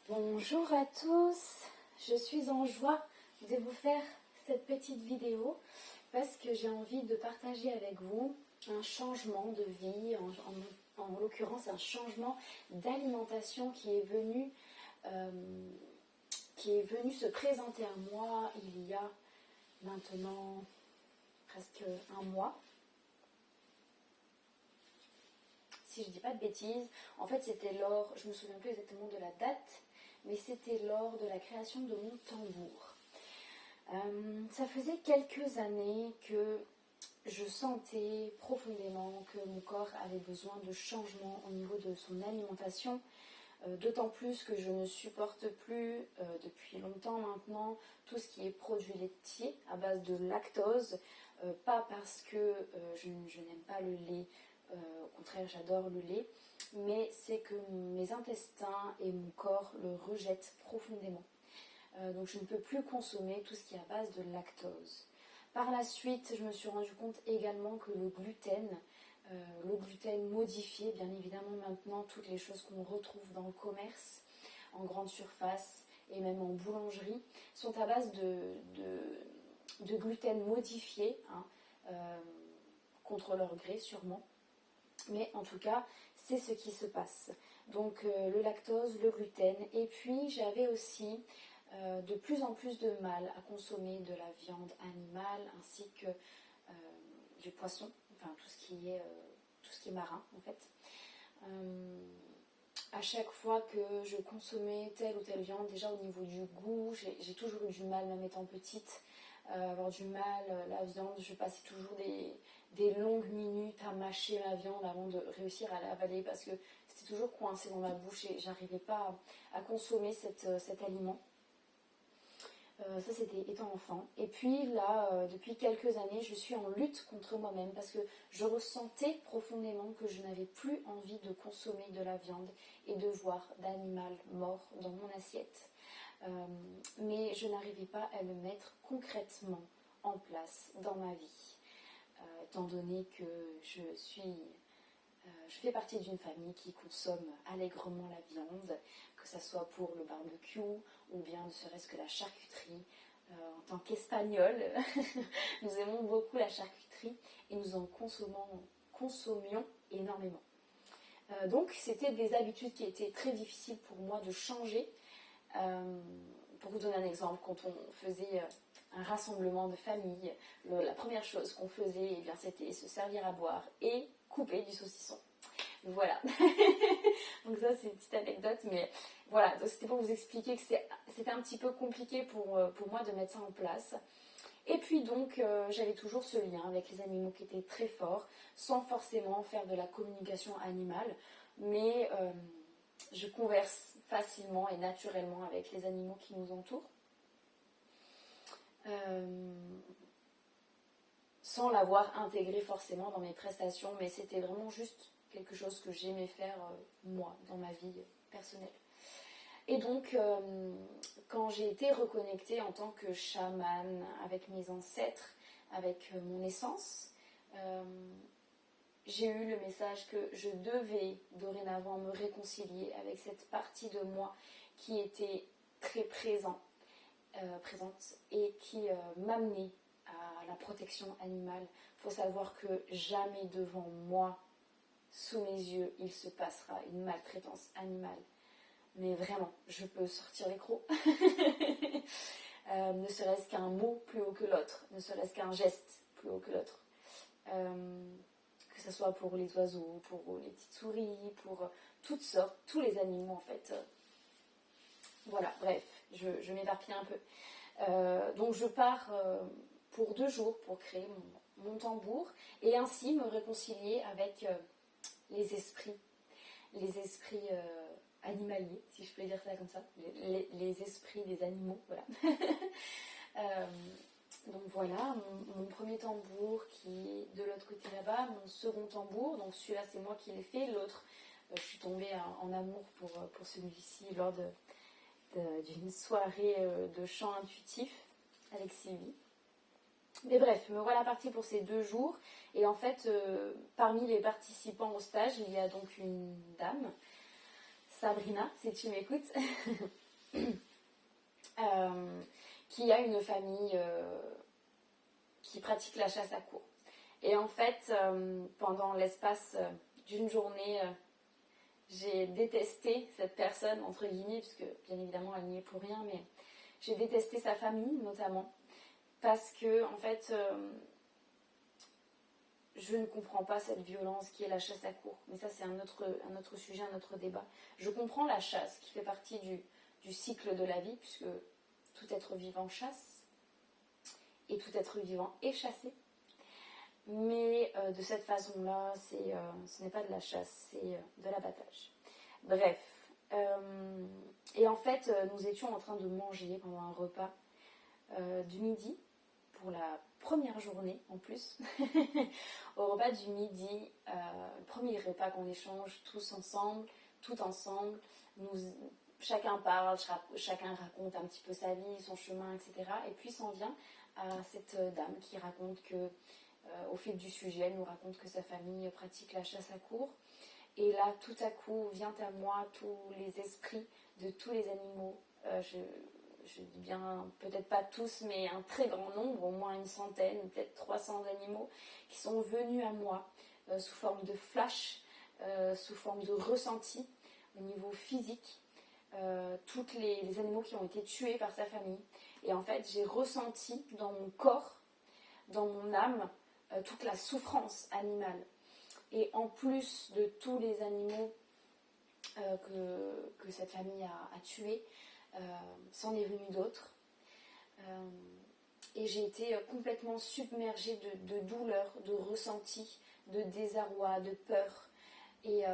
Bonjour à tous, je suis en joie de vous faire cette petite vidéo parce que j'ai envie de partager avec vous un changement de vie, en l'occurrence un changement d'alimentation qui est venu se présenter à moi il y a maintenant presque un mois. Si je ne dis pas de bêtises, en fait c'était lors, je ne me souviens plus exactement de la date, mais c'était lors de la création de mon tambour. Ça faisait quelques années que je sentais profondément que mon corps avait besoin de changement au niveau de son alimentation, d'autant plus que je ne supporte plus depuis longtemps maintenant tout ce qui est produits laitiers à base de lactose, pas parce que je n'aime pas le lait, au contraire j'adore le lait, mais c'est que mes intestins et mon corps le rejettent profondément. Donc je ne peux plus consommer tout ce qui est à base de lactose. Par la suite, je me suis rendu compte également que le gluten modifié, bien évidemment maintenant toutes les choses qu'on retrouve dans le commerce, en grande surface et même en boulangerie, sont à base de gluten modifié, contre leur gré sûrement. Mais en tout cas, c'est ce qui se passe. Donc le lactose, le gluten, et puis j'avais aussi de plus en plus de mal à consommer de la viande animale ainsi que du poisson, enfin tout ce qui est marin en fait. À chaque fois que je consommais telle ou telle viande, déjà au niveau du goût, j'ai toujours eu du mal, même étant petite, avoir du mal, la viande, je passais toujours des longues minutes à mâcher ma viande avant de réussir à l'avaler parce que c'était toujours coincé dans ma bouche et j'arrivais pas à consommer cet aliment. Ça c'était étant enfant. Et puis là, depuis quelques années, je suis en lutte contre moi-même parce que je ressentais profondément que je n'avais plus envie de consommer de la viande et de voir d'animal mort dans mon assiette. Mais je n'arrivais pas à le mettre concrètement en place dans ma vie. Étant donné que je fais partie d'une famille qui consomme allègrement la viande, que ce soit pour le barbecue ou bien ne serait-ce que la charcuterie. En tant qu'Espagnols, nous aimons beaucoup la charcuterie et nous en consommions énormément. Donc c'était des habitudes qui étaient très difficiles pour moi de changer. Pour vous donner un exemple, quand on faisait un rassemblement de famille, la première chose qu'on faisait, eh bien, c'était se servir à boire et couper du saucisson. Voilà. Donc ça c'est une petite anecdote, mais voilà, donc c'était pour vous expliquer que c'était un petit peu compliqué pour moi de mettre ça en place. Et puis donc j'avais toujours ce lien avec les animaux qui était très fort, sans forcément faire de la communication animale, mais je converse facilement et naturellement avec les animaux qui nous entourent. Sans l'avoir intégré forcément dans mes prestations, mais c'était vraiment juste quelque chose que j'aimais faire moi, dans ma vie personnelle. Et donc, quand j'ai été reconnectée en tant que chamane avec mes ancêtres, avec mon essence, j'ai eu le message que je devais dorénavant me réconcilier avec cette partie de moi qui était très présente et qui m'amenait à la protection animale. Il faut savoir que jamais devant moi, sous mes yeux, il se passera une maltraitance animale. Mais vraiment, je peux sortir les crocs. Ne serait-ce qu'un mot plus haut que l'autre, ne serait-ce qu'un geste plus haut que l'autre. Que ce soit pour les oiseaux, pour les petites souris, pour toutes sortes, tous les animaux en fait. Voilà, bref, je m'éparpille un peu. Donc je pars pour 2 jours pour créer mon tambour et ainsi me réconcilier avec les esprits animaliers, si je peux dire ça comme ça, les esprits des animaux, voilà. Donc voilà, mon premier tambour qui est de l'autre côté là-bas, mon second tambour, donc celui-là c'est moi qui l'ai fait, l'autre je suis tombée en amour pour celui-ci lors d'une soirée de chant intuitif avec Sylvie. Mais bref, me voilà partie pour ces 2 jours. Et en fait, parmi les participants au stage, il y a donc une dame. Sabrina, si tu m'écoutes, qui a une famille qui pratique la chasse à courre. Et en fait, pendant l'espace d'une journée, j'ai détesté cette personne, entre guillemets, parce que bien évidemment elle n'y est pour rien, mais j'ai détesté sa famille notamment, parce que en fait, je ne comprends pas cette violence qui est la chasse à courre. Mais ça, c'est un autre sujet, un autre débat. Je comprends la chasse qui fait partie du cycle de la vie, puisque tout être vivant chasse, et tout être vivant est chassé. Mais de cette façon-là, ce n'est pas de la chasse, c'est de l'abattage. Bref. Et en fait, nous étions en train de manger pendant un repas du midi, pour la première journée en plus, au repas du midi, le premier repas qu'on échange tous ensemble, tout ensemble, chacun parle, chacun raconte un petit peu sa vie, son chemin, etc. Et puis s'en vient à cette dame qui raconte que, au fil du sujet, elle nous raconte que sa famille pratique la chasse à courre. Et là, tout à coup, vient à moi tous les esprits de tous les animaux. Je dis bien, peut-être pas tous, mais un très grand nombre, au moins une centaine, peut-être 300 animaux, qui sont venus à moi sous forme de flash, sous forme de ressenti, au niveau physique, tous les animaux qui ont été tués par sa famille. Et en fait, j'ai ressenti dans mon corps, dans mon âme, toute la souffrance animale. Et en plus de tous les animaux que cette famille a tués, s'en est venu d'autres. Et j'ai été complètement submergée de douleur, de ressenti, de désarroi, de peur. Et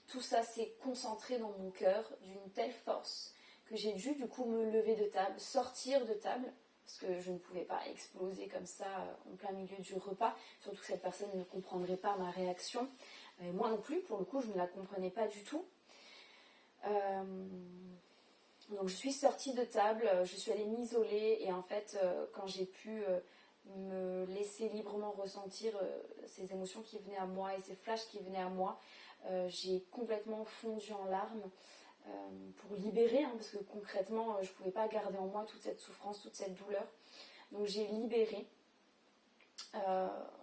tout ça s'est concentré dans mon cœur d'une telle force que j'ai dû du coup me lever de table, sortir de table, parce que je ne pouvais pas exploser comme ça en plein milieu du repas, surtout que cette personne ne comprendrait pas ma réaction. Et moi non plus, pour le coup, je ne la comprenais pas du tout. Donc je suis sortie de table, je suis allée m'isoler et en fait quand j'ai pu me laisser librement ressentir ces émotions qui venaient à moi et ces flashs qui venaient à moi, j'ai complètement fondu en larmes pour libérer, parce que concrètement je ne pouvais pas garder en moi toute cette souffrance, toute cette douleur. Donc j'ai libéré.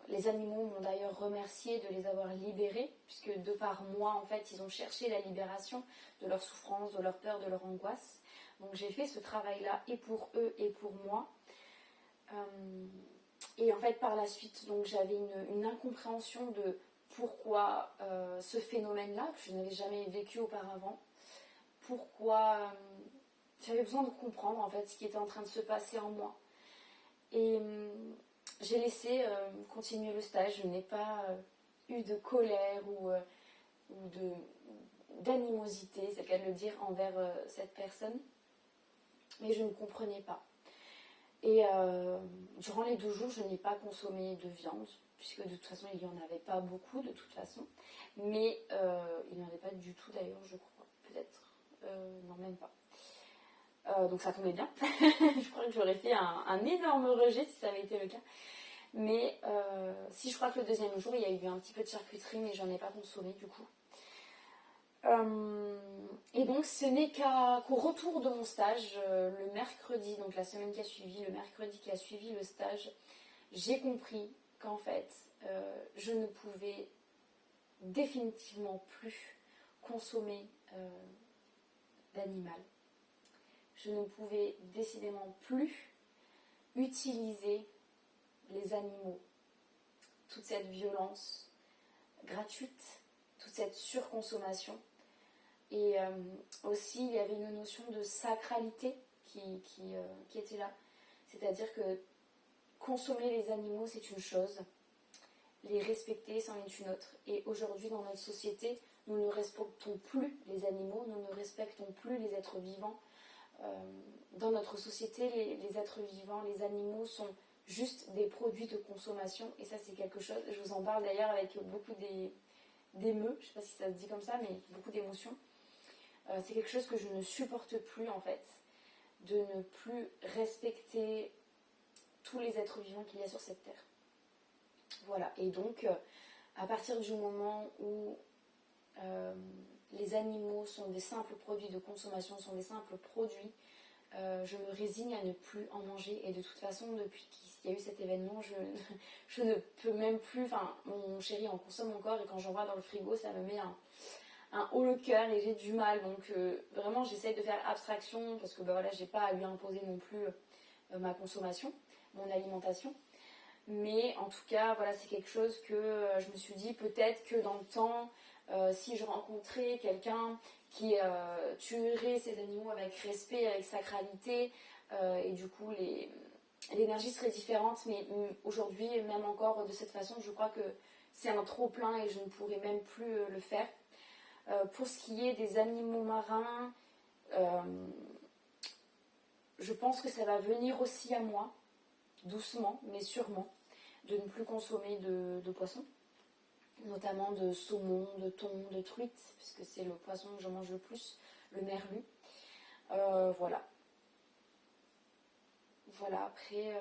Les animaux m'ont d'ailleurs remercié de les avoir libérés, puisque de par moi, en fait, ils ont cherché la libération de leur souffrance, de leur peur, de leur angoisse. Donc j'ai fait ce travail-là et pour eux et pour moi. Et en fait, par la suite, donc, j'avais une incompréhension de pourquoi ce phénomène-là, que je n'avais jamais vécu auparavant, pourquoi j'avais besoin de comprendre en fait ce qui était en train de se passer en moi. Et j'ai laissé continuer le stage. Je n'ai pas eu de colère ou d'animosité, c'est le cas de le dire, envers cette personne. Mais je ne comprenais pas. Et durant les 12 jours, je n'ai pas consommé de viande, puisque de toute façon, il n'y en avait pas beaucoup, de toute façon. Mais il n'y en avait pas du tout d'ailleurs, je crois. Peut-être. Non, même pas. Donc ça tombait bien. Je crois que j'aurais fait un énorme rejet si ça avait été le cas. Mais si je crois que le deuxième jour, il y a eu un petit peu de charcuterie, mais j'en ai pas consommé du coup. Et donc ce n'est qu'au retour de mon stage, le mercredi, donc la semaine qui a suivi, le mercredi qui a suivi le stage, j'ai compris qu'en fait, je ne pouvais définitivement plus consommer d'animal. Je ne pouvais décidément plus utiliser les animaux, toute cette violence gratuite, toute cette surconsommation. Et aussi, il y avait une notion de sacralité qui était là. C'est-à-dire que consommer les animaux, c'est une chose, les respecter, c'en est une autre. Et aujourd'hui, dans notre société, nous ne respectons plus les animaux, nous ne respectons plus les êtres vivants. Dans notre société, les êtres vivants, les animaux sont juste des produits de consommation. Et ça, c'est quelque chose, je vous en parle d'ailleurs avec beaucoup d'émeux, je ne sais pas si ça se dit comme ça, mais beaucoup d'émotions. C'est quelque chose que je ne supporte plus en fait, de ne plus respecter tous les êtres vivants qu'il y a sur cette terre. Voilà, et donc à partir du moment où les animaux sont des simples produits de consommation, sont des simples produits, je me résigne à ne plus en manger. Et de toute façon, depuis qu'il y a eu cet événement, je ne peux même plus, enfin mon chéri en consomme encore et quand j'en vois dans le frigo, ça me met un haut le cœur et j'ai du mal. Donc vraiment, j'essaye de faire abstraction parce que bah, voilà, j'ai pas à lui imposer non plus ma consommation, mon alimentation. Mais en tout cas, voilà, c'est quelque chose que je me suis dit peut-être que dans le temps, si je rencontrais quelqu'un qui tuerait ces animaux avec respect, avec sacralité, et du coup l'énergie serait différente. Mais aujourd'hui, même encore de cette façon, je crois que c'est un trop plein et je ne pourrais même plus le faire. Pour ce qui est des animaux marins, je pense que ça va venir aussi à moi, doucement mais sûrement, de ne plus consommer de poissons, notamment de saumon, de thon, de truite, puisque c'est le poisson que je mange le plus, le merlu. Voilà. Voilà, après,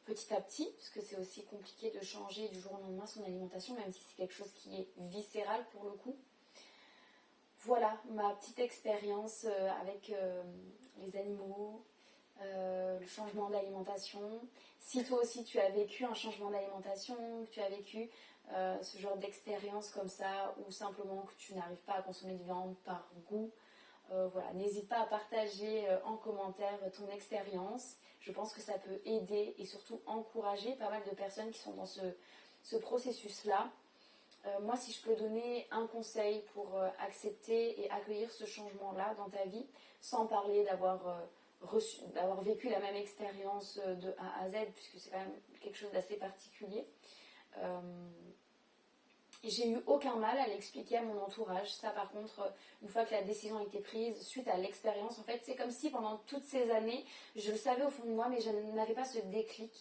petit à petit, parce que c'est aussi compliqué de changer du jour au lendemain son alimentation, même si c'est quelque chose qui est viscéral pour le coup. Voilà ma petite expérience avec les animaux, le changement d'alimentation. Si toi aussi tu as vécu un changement d'alimentation, que tu as vécu ce genre d'expérience comme ça, ou simplement que tu n'arrives pas à consommer de viande par goût, voilà, n'hésite pas à partager en commentaire ton expérience. Je pense que ça peut aider et surtout encourager pas mal de personnes qui sont dans ce processus-là. Moi, si je peux donner un conseil pour accepter et accueillir ce changement-là dans ta vie, sans parler d'avoir vécu la même expérience de A à Z, puisque c'est quand même quelque chose d'assez particulier, j'ai eu aucun mal à l'expliquer à mon entourage. Ça, par contre, une fois que la décision a été prise, suite à l'expérience, en fait, c'est comme si pendant toutes ces années, je le savais au fond de moi, mais je n'avais pas ce déclic.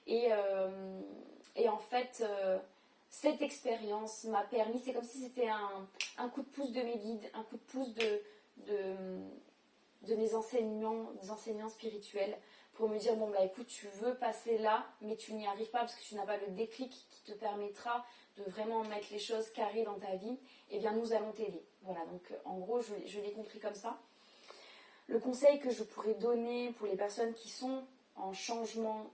Et en fait, cette expérience m'a permis, c'est comme si c'était un coup de pouce de mes guides, un coup de pouce de mes enseignants spirituels, pour me dire, bon bah écoute, tu veux passer là, mais tu n'y arrives pas parce que tu n'as pas le déclic qui te permettra de vraiment mettre les choses carrées dans ta vie, et bien nous allons t'aider. Voilà, donc en gros, je l'ai compris comme ça. Le conseil que je pourrais donner pour les personnes qui sont en changement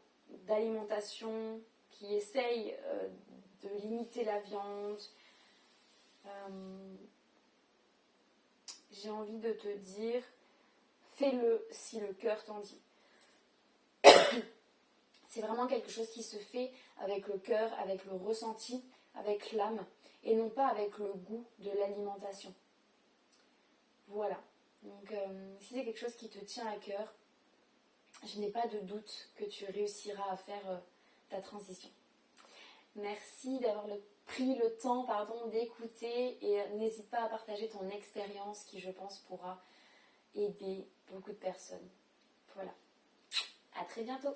d'alimentation, qui essayent de limiter la viande, j'ai envie de te dire, fais-le si le cœur t'en dit. C'est vraiment quelque chose qui se fait avec le cœur, avec le ressenti, avec l'âme, et non pas avec le goût de l'alimentation. Voilà. Donc, si c'est quelque chose qui te tient à cœur, je n'ai pas de doute que tu réussiras à faire ta transition. Merci d'avoir pris le temps d'écouter et n'hésite pas à partager ton expérience qui, je pense, pourra aider beaucoup de personnes. Voilà. À très bientôt.